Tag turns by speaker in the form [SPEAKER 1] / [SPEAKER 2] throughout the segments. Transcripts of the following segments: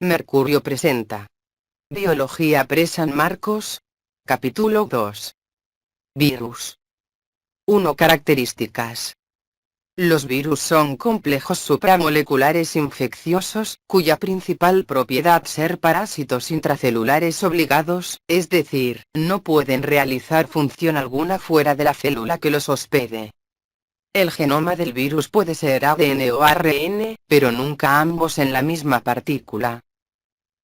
[SPEAKER 1] Mercurio presenta. Biología pre San Marcos. Capítulo 2. Virus. 1. Características. Los virus son complejos supramoleculares infecciosos, cuya principal propiedad ser parásitos intracelulares obligados, es decir, no pueden realizar función alguna fuera de la célula que los hospede. El genoma del virus puede ser ADN o ARN, pero nunca ambos en la misma partícula.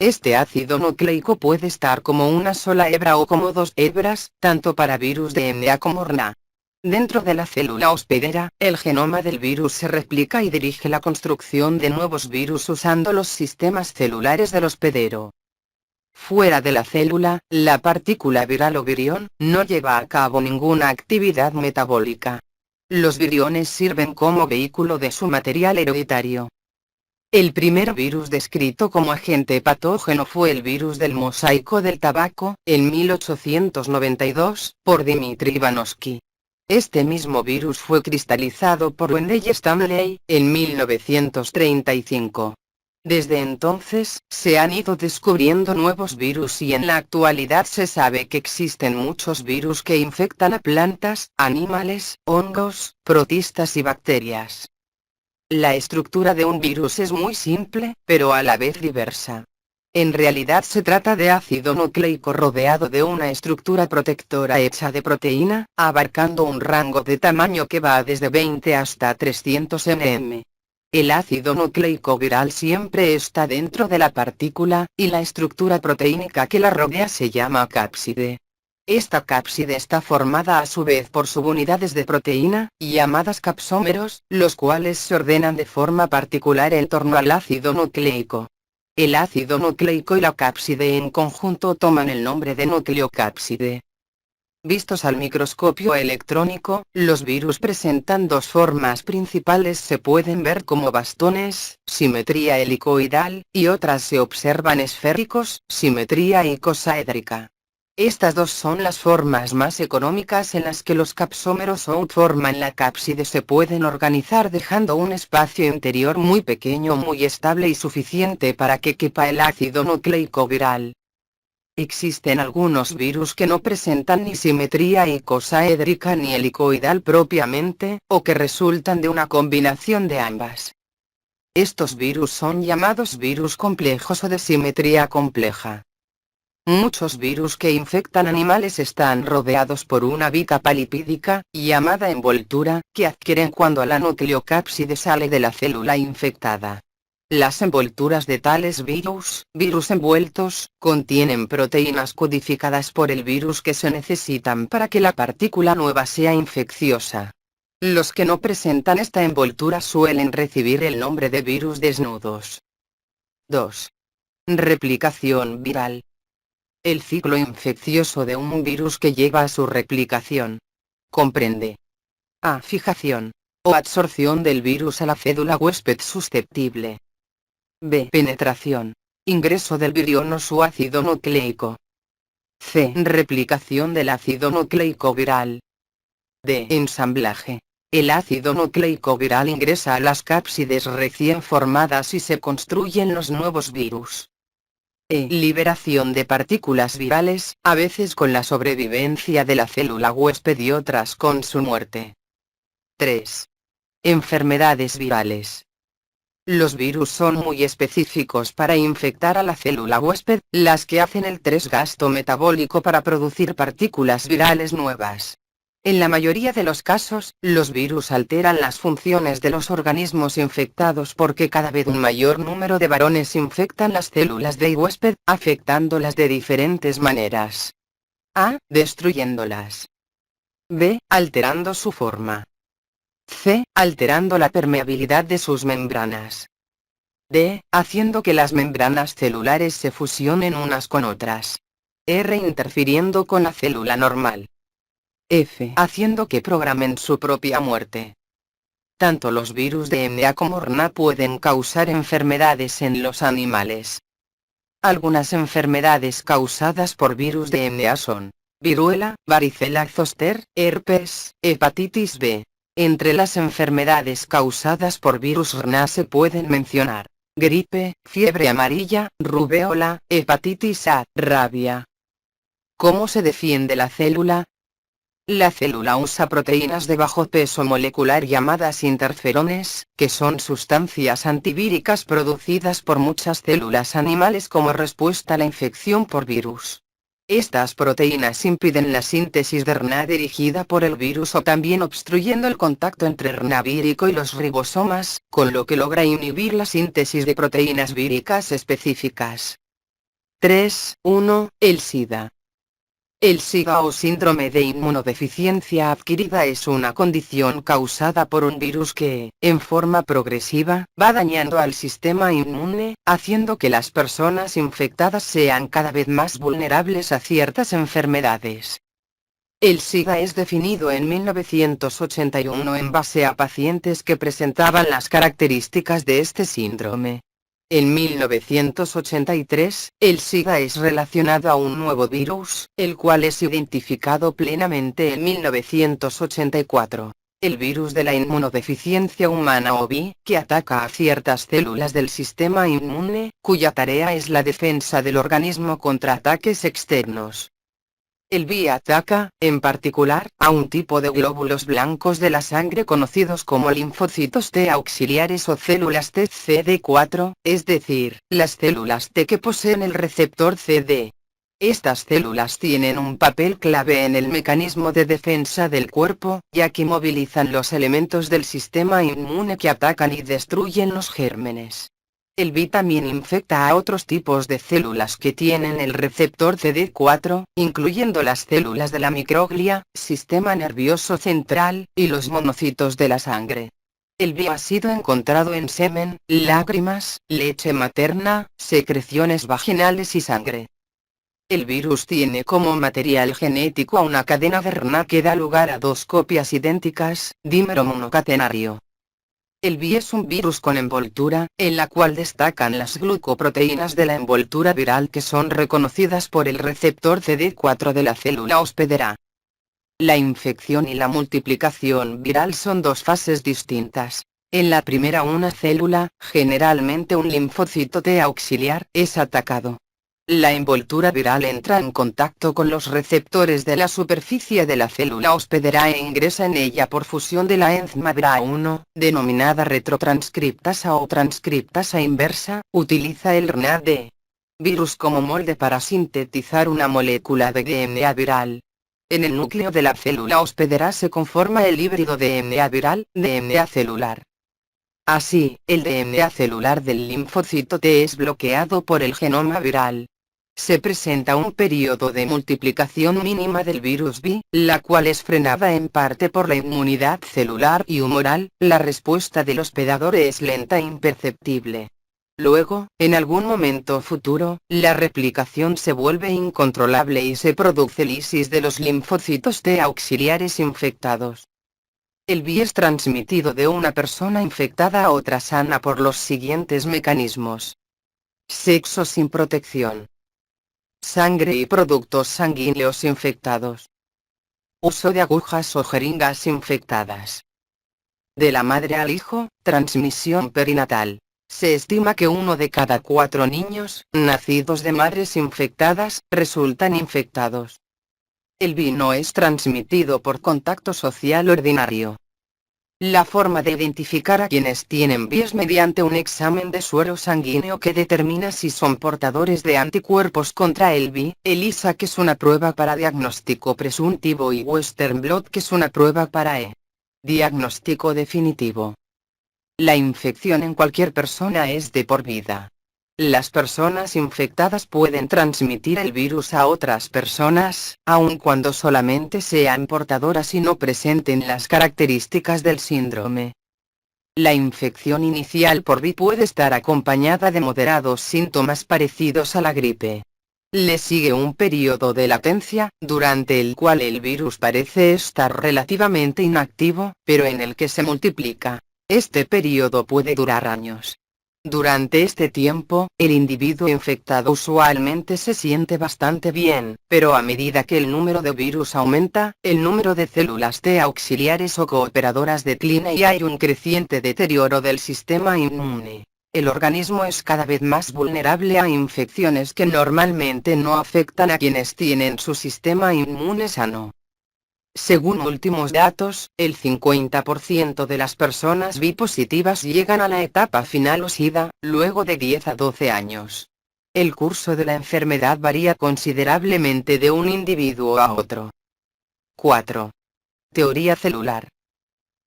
[SPEAKER 1] Este ácido nucleico puede estar como una sola hebra o como dos hebras, tanto para virus DNA como RNA. Dentro de la célula hospedera, el genoma del virus se replica y dirige la construcción de nuevos virus usando los sistemas celulares del hospedero. Fuera de la célula, la partícula viral o virión no lleva a cabo ninguna actividad metabólica. Los viriones sirven como vehículo de su material hereditario. El primer virus descrito como agente patógeno fue el virus del mosaico del tabaco, en 1892, por Dmitry Ivanovsky. Este mismo virus fue cristalizado por Wendell Stanley, en 1935. Desde entonces, se han ido descubriendo nuevos virus y en la actualidad se sabe que existen muchos virus que infectan a plantas, animales, hongos, protistas y bacterias. La estructura de un virus es muy simple, pero a la vez diversa. En realidad se trata de ácido nucleico rodeado de una estructura protectora hecha de proteína, abarcando un rango de tamaño que va desde 20 hasta 300 nm. El ácido nucleico viral siempre está dentro de la partícula, y la estructura proteínica que la rodea se llama cápside. Esta cápside está formada a su vez por subunidades de proteína, llamadas capsómeros, los cuales se ordenan de forma particular en torno al ácido nucleico. El ácido nucleico y la cápside en conjunto toman el nombre de nucleocápside. Vistos al microscopio electrónico, los virus presentan dos formas principales: se pueden ver como bastones, simetría helicoidal, y otras se observan esféricos, simetría icosaédrica. Estas dos son las formas más económicas en las que los capsómeros o forman la cápside se pueden organizar dejando un espacio interior muy pequeño, muy estable y suficiente para que quepa el ácido nucleico viral. Existen algunos virus que no presentan ni simetría icosaédrica ni helicoidal propiamente, o que resultan de una combinación de ambas. Estos virus son llamados virus complejos o de simetría compleja. Muchos virus que infectan animales están rodeados por una bicapa lipídica, llamada envoltura, que adquieren cuando la nucleocápside sale de la célula infectada. Las envolturas de tales virus envueltos, contienen proteínas codificadas por el virus que se necesitan para que la partícula nueva sea infecciosa. Los que no presentan esta envoltura suelen recibir el nombre de virus desnudos. 2. Replicación viral. El ciclo infeccioso de un virus que lleva a su replicación comprende a. Fijación o adsorción del virus a la célula huésped susceptible. B. Penetración, ingreso del virión o su ácido nucleico. C. Replicación del ácido nucleico viral. D. Ensamblaje. El ácido nucleico viral ingresa a las cápsides recién formadas y se construyen los nuevos virus. Liberación de partículas virales, a veces con la sobrevivencia de la célula huésped y otras con su muerte. 3. Enfermedades virales. Los virus son muy específicos para infectar a la célula huésped, las que hacen el gasto metabólico para producir partículas virales nuevas. En la mayoría de los casos, los virus alteran las funciones de los organismos infectados porque cada vez un mayor número de varones infectan las células de huésped, afectándolas de diferentes maneras. A. Destruyéndolas. B. Alterando su forma. C. Alterando la permeabilidad de sus membranas. D. Haciendo que las membranas celulares se fusionen unas con otras. R. Interfiriendo con la célula normal. F. Haciendo que programen su propia muerte. Tanto los virus DNA como RNA pueden causar enfermedades en los animales. Algunas enfermedades causadas por virus DNA son viruela, varicela zoster, herpes, hepatitis B. Entre las enfermedades causadas por virus RNA se pueden mencionar gripe, fiebre amarilla, rubéola, hepatitis A, rabia. ¿Cómo se defiende la célula? La célula usa proteínas de bajo peso molecular llamadas interferones, que son sustancias antivíricas producidas por muchas células animales como respuesta a la infección por virus. Estas proteínas impiden la síntesis de RNA dirigida por el virus o también obstruyendo el contacto entre RNA vírico y los ribosomas, con lo que logra inhibir la síntesis de proteínas víricas específicas. 3.1. El SIDA. El SIDA o síndrome de inmunodeficiencia adquirida es una condición causada por un virus que, en forma progresiva, va dañando al sistema inmune, haciendo que las personas infectadas sean cada vez más vulnerables a ciertas enfermedades. El SIDA es definido en 1981 en base a pacientes que presentaban las características de este síndrome. En 1983, el SIDA es relacionado a un nuevo virus, el cual es identificado plenamente en 1984. El virus de la inmunodeficiencia humana o VI, que ataca a ciertas células del sistema inmune, cuya tarea es la defensa del organismo contra ataques externos. El VI ataca, en particular, a un tipo de glóbulos blancos de la sangre conocidos como linfocitos T auxiliares o células T CD4, es decir, las células T que poseen el receptor CD. Estas células tienen un papel clave en el mecanismo de defensa del cuerpo, ya que movilizan los elementos del sistema inmune que atacan y destruyen los gérmenes. El VI también infecta a otros tipos de células que tienen el receptor CD4, incluyendo las células de la microglia, sistema nervioso central, y los monocitos de la sangre. El VI ha sido encontrado en semen, lágrimas, leche materna, secreciones vaginales y sangre. El virus tiene como material genético a una cadena de RNA que da lugar a dos copias idénticas, dímero monocatenario. El VI es un virus con envoltura, en la cual destacan las glucoproteínas de la envoltura viral que son reconocidas por el receptor CD4 de la célula hospedera. La infección y la multiplicación viral son dos fases distintas. En la primera una célula, generalmente un linfocito T auxiliar, es atacado. La envoltura viral entra en contacto con los receptores de la superficie de la célula hospedera e ingresa en ella por fusión de la enzima BRA1, denominada retrotranscriptasa o transcriptasa inversa, utiliza el RNA de virus como molde para sintetizar una molécula de DNA viral. En el núcleo de la célula hospedera se conforma el híbrido DNA viral, DNA celular. Así, el DNA celular del linfocito T es bloqueado por el genoma viral. Se presenta un periodo de multiplicación mínima del virus VI, la cual es frenada en parte por la inmunidad celular y humoral, la respuesta del hospedador es lenta e imperceptible. Luego, en algún momento futuro, la replicación se vuelve incontrolable y se produce lisis de los linfocitos T auxiliares infectados. El VI es transmitido de una persona infectada a otra sana por los siguientes mecanismos. Sexo sin protección. Sangre y productos sanguíneos infectados. Uso de agujas o jeringas infectadas. De la madre al hijo, transmisión perinatal. Se estima que 1 de cada 4 niños, nacidos de madres infectadas, resultan infectados. El VI no es transmitido por contacto social ordinario. La forma de identificar a quienes tienen VI es mediante un examen de suero sanguíneo que determina si son portadores de anticuerpos contra el VI, ELISA que es una prueba para diagnóstico presuntivo y Western blot que es una prueba para diagnóstico definitivo. La infección en cualquier persona es de por vida. Las personas infectadas pueden transmitir el virus a otras personas, aun cuando solamente sean portadoras y no presenten las características del síndrome. La infección inicial por VI puede estar acompañada de moderados síntomas parecidos a la gripe. Le sigue un periodo de latencia, durante el cual el virus parece estar relativamente inactivo, pero en el que se multiplica. Este periodo puede durar años. Durante este tiempo, el individuo infectado usualmente se siente bastante bien, pero a medida que el número de virus aumenta, el número de células T auxiliares o cooperadoras declina y hay un creciente deterioro del sistema inmune. el organismo es cada vez más vulnerable a infecciones que normalmente no afectan a quienes tienen su sistema inmune sano. Según últimos datos, el 50% de las personas HIV positivas llegan a la etapa final o SIDA, luego de 10 a 12 años. El curso de la enfermedad varía considerablemente de un individuo a otro. 4. Teoría celular.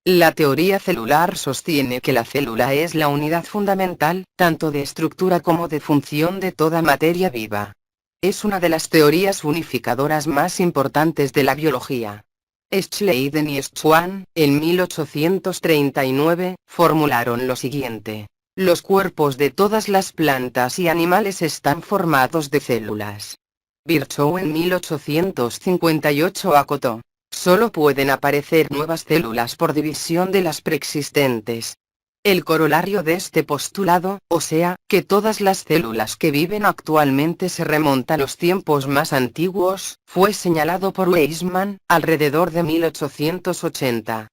[SPEAKER 1] La teoría celular sostiene que la célula es la unidad fundamental, tanto de estructura como de función de toda materia viva. Es una de las teorías unificadoras más importantes de la biología. Schleiden y Schwann, en 1839, formularon lo siguiente: los cuerpos de todas las plantas y animales están formados de células. Virchow en 1858 acotó: solo pueden aparecer nuevas células por división de las preexistentes. El corolario de este postulado, o sea, que todas las células que viven actualmente se remontan a los tiempos más antiguos, fue señalado por Weismann, alrededor de 1880.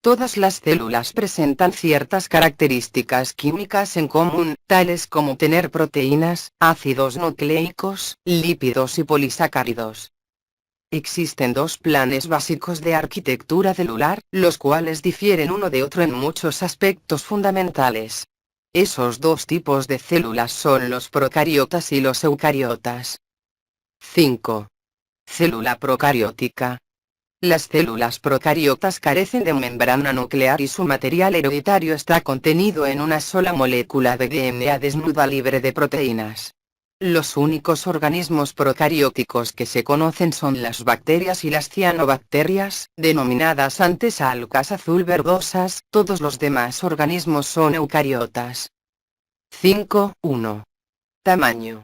[SPEAKER 1] Todas las células presentan ciertas características químicas en común, tales como tener proteínas, ácidos nucleicos, lípidos y polisacáridos. Existen dos planes básicos de arquitectura celular, los cuales difieren uno de otro en muchos aspectos fundamentales. Esos dos tipos de células son los procariotas y los eucariotas. 5. Célula procariótica. Las células procariotas carecen de membrana nuclear y su material hereditario está contenido en una sola molécula de DNA desnuda libre de proteínas. Los únicos organismos procarióticos que se conocen son las bacterias y las cianobacterias, denominadas antes algas azul verdosas. Todos los demás organismos son eucariotas. 5.1. Tamaño.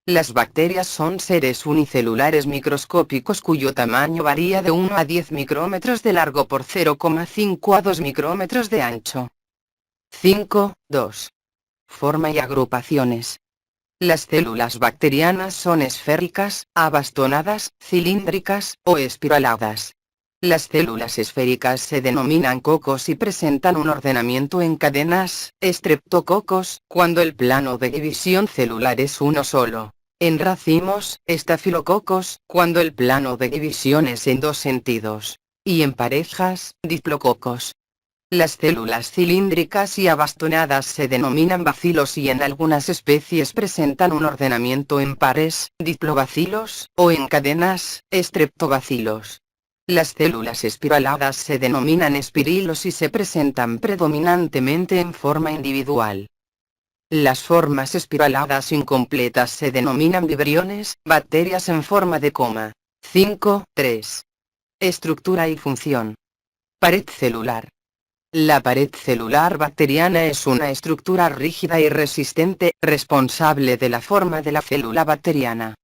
[SPEAKER 1] Las bacterias son seres unicelulares microscópicos cuyo tamaño varía de 1 a 10 micrómetros de largo por 0,5 a 2 micrómetros de ancho. 5.2. Forma y agrupaciones. Las células bacterianas son esféricas, abastonadas, cilíndricas o espiraladas. Las células esféricas se denominan cocos y presentan un ordenamiento en cadenas, estreptococos, cuando el plano de división celular es uno solo. En racimos, estafilococos, cuando el plano de división es en dos sentidos. Y en parejas, diplococos. Las células cilíndricas y abastonadas se denominan bacilos y en algunas especies presentan un ordenamiento en pares, diplobacilos, o en cadenas, estreptobacilos. Las células espiraladas se denominan espirilos y se presentan predominantemente en forma individual. Las formas espiraladas incompletas se denominan vibriones, bacterias en forma de coma. 5.3. Estructura y función. Pared celular. La pared celular bacteriana es una estructura rígida y resistente, responsable de la forma de la célula bacteriana.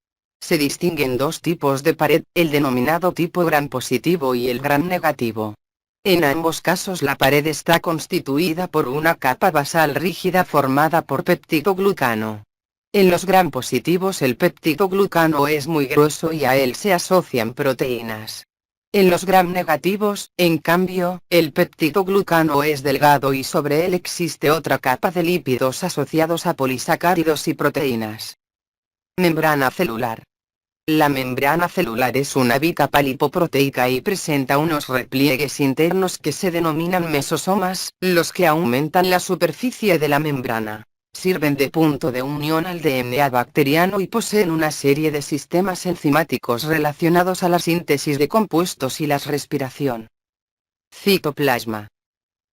[SPEAKER 1] Se distinguen dos tipos de pared, el denominado tipo gram positivo y el gram negativo. En ambos casos la pared está constituida por una capa basal rígida formada por peptidoglucano. En los gram positivos el peptidoglucano es muy grueso y a él se asocian proteínas. En los gram negativos, en cambio, el peptidoglucano es delgado y sobre él existe otra capa de lípidos asociados a polisacáridos y proteínas. Membrana celular. La membrana celular es una bicapa lipoproteica y presenta unos repliegues internos que se denominan mesosomas, los que aumentan la superficie de la membrana. Sirven de punto de unión al DNA bacteriano y poseen una serie de sistemas enzimáticos relacionados a la síntesis de compuestos y la respiración. Citoplasma.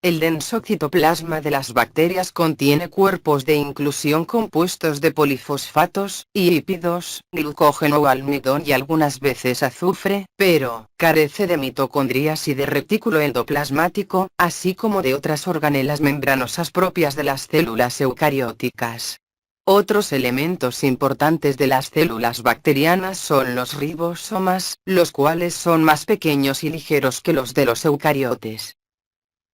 [SPEAKER 1] El denso citoplasma de las bacterias contiene cuerpos de inclusión compuestos de polifosfatos, lípidos, glucógeno o almidón y algunas veces azufre, pero carece de mitocondrias y de retículo endoplasmático, así como de otras organelas membranosas propias de las células eucarióticas. Otros elementos importantes de las células bacterianas son los ribosomas, los cuales son más pequeños y ligeros que los de los eucariotes.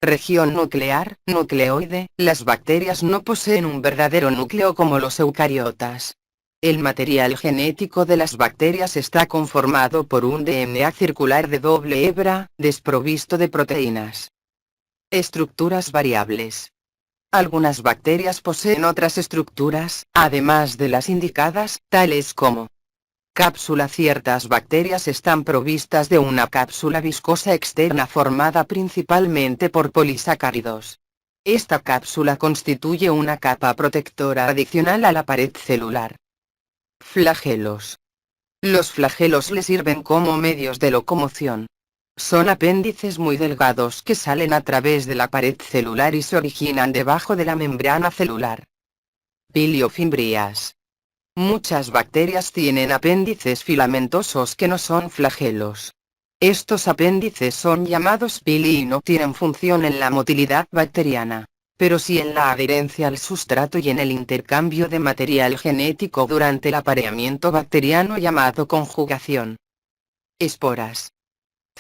[SPEAKER 1] Región nuclear, nucleoide. Las bacterias no poseen un verdadero núcleo como los eucariotas. El material genético de las bacterias está conformado por un DNA circular de doble hebra, desprovisto de proteínas. Estructuras variables. Algunas bacterias poseen otras estructuras, además de las indicadas, tales como cápsula. Ciertas bacterias están provistas de una cápsula viscosa externa formada principalmente por polisacáridos. Esta cápsula constituye una capa protectora adicional a la pared celular. Flagelos. Los flagelos le sirven como medios de locomoción. Son apéndices muy delgados que salen a través de la pared celular y se originan debajo de la membrana celular. Piliofimbrias. Muchas bacterias tienen apéndices filamentosos que no son flagelos. Estos apéndices son llamados pili y no tienen función en la motilidad bacteriana, pero sí en la adherencia al sustrato y en el intercambio de material genético durante el apareamiento bacteriano llamado conjugación. Esporas.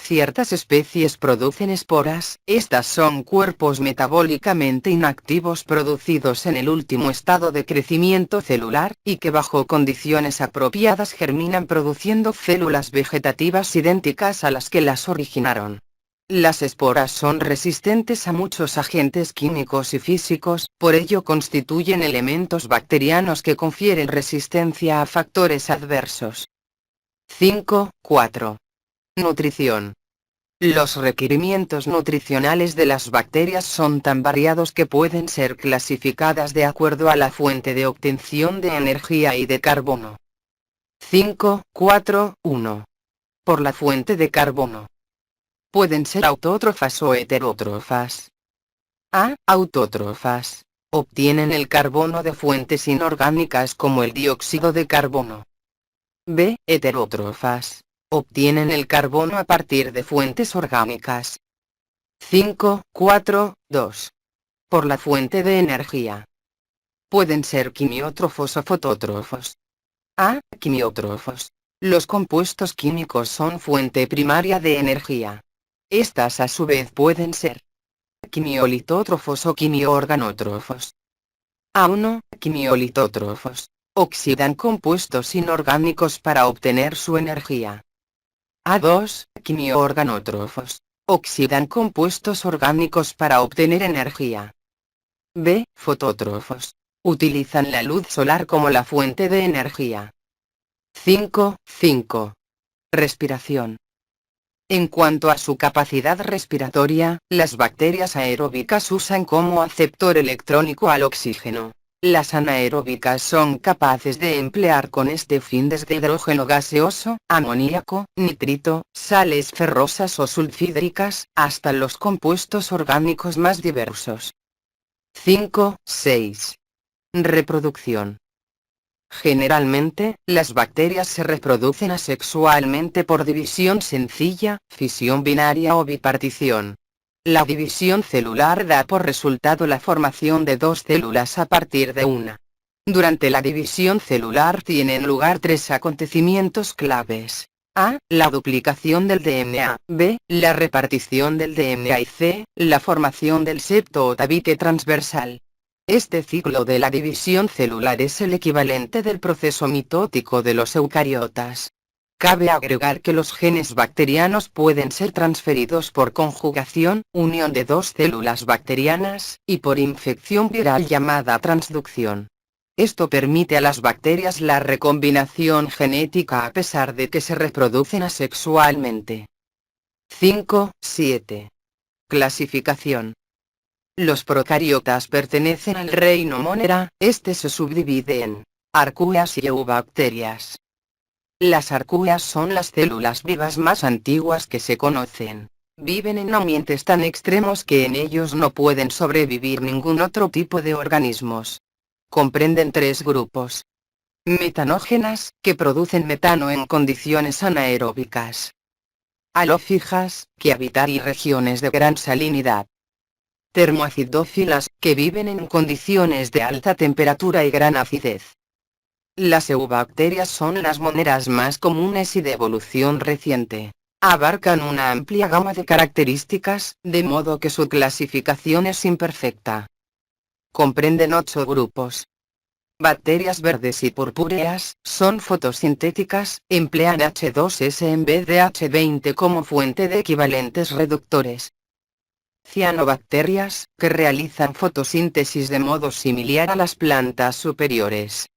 [SPEAKER 1] Ciertas especies producen esporas. Estas son cuerpos metabólicamente inactivos producidos en el último estado de crecimiento celular, y que bajo condiciones apropiadas germinan produciendo células vegetativas idénticas a las que las originaron. Las esporas son resistentes a muchos agentes químicos y físicos, por ello constituyen elementos bacterianos que confieren resistencia a factores adversos. 5.4. Nutrición. Los requerimientos nutricionales de las bacterias son tan variados que pueden ser clasificadas de acuerdo a la fuente de obtención de energía y de carbono. 5.4.1. Por la fuente de carbono. Pueden ser autótrofas o heterótrofas. A. Autótrofas. Obtienen el carbono de fuentes inorgánicas como el dióxido de carbono. B. Heterótrofas. Obtienen el carbono a partir de fuentes orgánicas. 5.4.2. Por la fuente de energía. Pueden ser quimiótrofos o fotótrofos. A. Quimiótrofos. Los compuestos químicos son fuente primaria de energía. Estas a su vez pueden ser quimiolitótrofos o quimiorganótrofos. A1. Quimiolitótrofos. Oxidan compuestos inorgánicos para obtener su energía. A2. Quimiorganótrofos. Oxidan compuestos orgánicos para obtener energía. B. Fotótrofos. Utilizan la luz solar como la fuente de energía. 5.5. Respiración. En cuanto a su capacidad respiratoria, las bacterias aeróbicas usan como aceptor electrónico al oxígeno. Las anaeróbicas son capaces de emplear con este fin desde hidrógeno gaseoso, amoníaco, nitrito, sales ferrosas o sulfídricas, hasta los compuestos orgánicos más diversos. 5.6. Reproducción. Generalmente, las bacterias se reproducen asexualmente por división sencilla, fisión binaria o bipartición. La división celular da por resultado la formación de dos células a partir de una. Durante la división celular tienen lugar tres acontecimientos claves. A. La duplicación del DNA. B. La repartición del DNA y C. La formación del septo o tabique transversal. Este ciclo de la división celular es el equivalente del proceso mitótico de los eucariotas. Cabe agregar que los genes bacterianos pueden ser transferidos por conjugación, unión de dos células bacterianas, y por infección viral llamada transducción. Esto permite a las bacterias la recombinación genética a pesar de que se reproducen asexualmente. 5.7. Clasificación. Los procariotas pertenecen al reino Monera. Este se subdivide en arqueas y eubacterias. Las arqueas son las células vivas más antiguas que se conocen. Viven en ambientes tan extremos que en ellos no pueden sobrevivir ningún otro tipo de organismos. Comprenden tres grupos. Metanógenas, que producen metano en condiciones anaeróbicas. Halófigas, que habitan en regiones de gran salinidad. Termoacidófilas, que viven en condiciones de alta temperatura y gran acidez. Las eubacterias son las moneras más comunes y de evolución reciente. Abarcan una amplia gama de características, de modo que su clasificación es imperfecta. Comprenden 8 grupos. Bacterias verdes y purpúreas, son fotosintéticas, emplean H2S en vez de H20 como fuente de equivalentes reductores. cianobacterias, que realizan fotosíntesis de modo similar a las plantas superiores.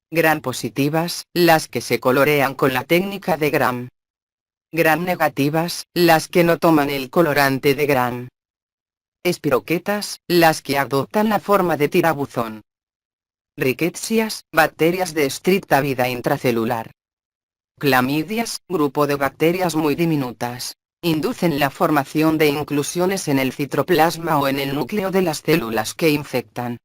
[SPEAKER 1] Gram positivas, las que se colorean con la técnica de Gram. Gram negativas, las que no toman el colorante de Gram. Espiroquetas, las que adoptan la forma de tirabuzón. Rickettsias, bacterias de estricta vida intracelular. Clamidias, grupo de bacterias muy diminutas, inducen la formación de inclusiones en el citoplasma o en el núcleo de las células que infectan.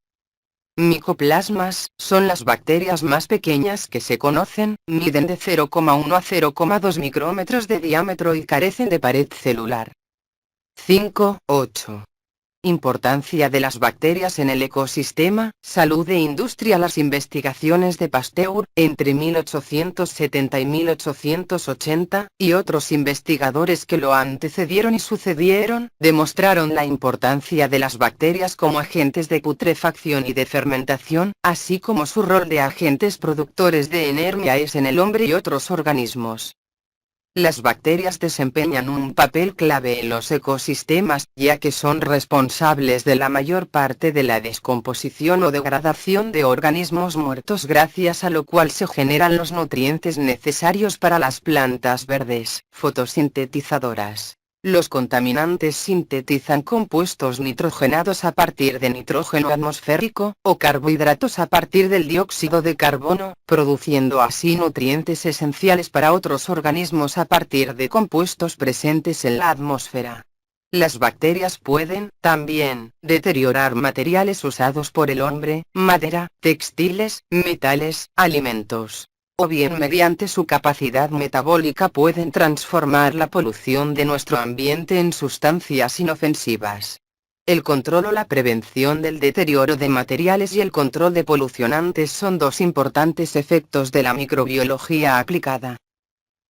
[SPEAKER 1] Micoplasmas, son las bacterias más pequeñas que se conocen, miden de 0,1 a 0,2 micrómetros de diámetro y carecen de pared celular. 5.8. Importancia de las bacterias en el ecosistema, salud e industria. Las investigaciones de Pasteur, entre 1870 y 1880, y otros investigadores que lo antecedieron y sucedieron, demostraron la importancia de las bacterias como agentes de putrefacción y de fermentación, así como su rol de agentes productores de energías en el hombre y otros organismos. Las bacterias desempeñan un papel clave en los ecosistemas, ya que son responsables de la mayor parte de la descomposición o degradación de organismos muertos, gracias a lo cual se generan los nutrientes necesarios para las plantas verdes, fotosintetizadoras. Los contaminantes sintetizan compuestos nitrogenados a partir de nitrógeno atmosférico, o carbohidratos a partir del dióxido de carbono, produciendo así nutrientes esenciales para otros organismos a partir de compuestos presentes en la atmósfera. Las bacterias pueden, también, deteriorar materiales usados por el hombre, madera, textiles, metales, alimentos. O bien mediante su capacidad metabólica pueden transformar la polución de nuestro ambiente en sustancias inofensivas. El control o la prevención del deterioro de materiales y el control de polucionantes son dos importantes efectos de la microbiología aplicada.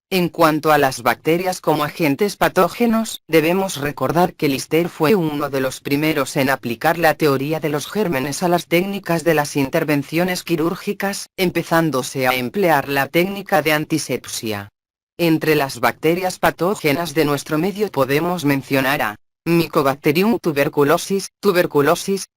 [SPEAKER 1] En cuanto a las bacterias como agentes patógenos, debemos recordar que Lister fue uno de los primeros en aplicar la teoría de los gérmenes a las técnicas de las intervenciones quirúrgicas, empezándose a emplear la técnica de antisepsia. Entre las bacterias patógenas de nuestro medio podemos mencionar a Mycobacterium tuberculosis,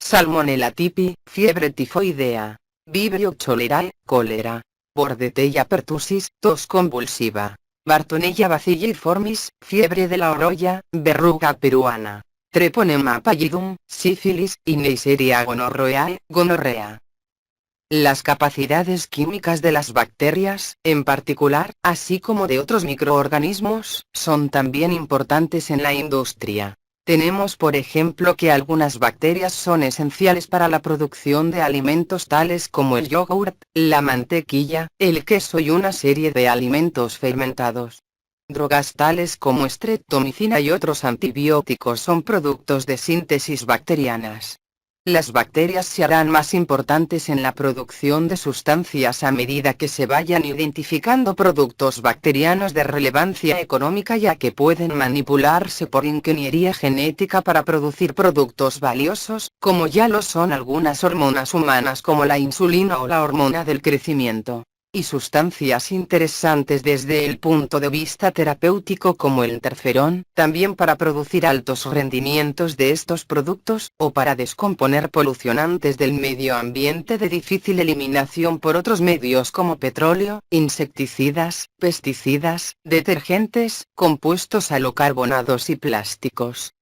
[SPEAKER 1] Salmonella typhi, fiebre tifoidea, Vibrio cholerae, cólera, Bordetella pertussis, tos convulsiva, Bartonella bacilliformis, fiebre de la orolla, verruga peruana, Treponema pallidum, sífilis, y Neisseria gonorrhoeae, gonorrea. Las capacidades químicas de las bacterias, en particular, así como de otros microorganismos, son también importantes en la industria. Tenemos por ejemplo que algunas bacterias son esenciales para la producción de alimentos tales como el yogurt, la mantequilla, el queso y una serie de alimentos fermentados. Drogas tales como streptomicina y otros antibióticos son productos de síntesis bacterianas. Las bacterias se harán más importantes en la producción de sustancias a medida que se vayan identificando productos bacterianos de relevancia económica, ya que pueden manipularse por ingeniería genética para producir productos valiosos, como ya lo son algunas hormonas humanas como la insulina o la hormona del crecimiento. Y sustancias interesantes desde el punto de vista terapéutico como el interferón, también para producir altos rendimientos de estos productos, o para descomponer polucionantes del medio ambiente de difícil eliminación por otros medios como petróleo, insecticidas, pesticidas, detergentes, compuestos halocarbonados y plásticos.